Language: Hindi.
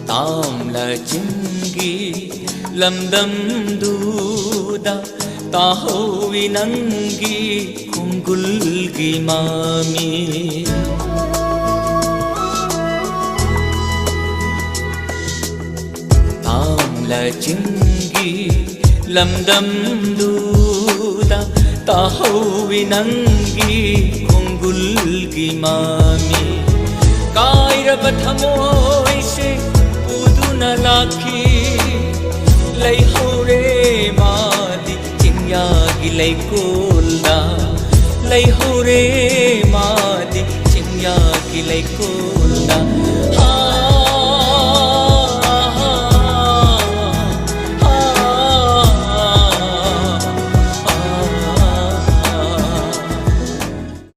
तामला चिंगी लमदमदूदा ताहोवी नंगी कुंगुल्गी मामी तामला चिंगी लमदमदूदा ताहोवी नंगी कुंगुल्गी मामी कायरब थमोइसे पुदुना लाखी लई होरे मादी चिंयागी लई कोल्दा लई होरे मादी चिंयागी लई कोल्दा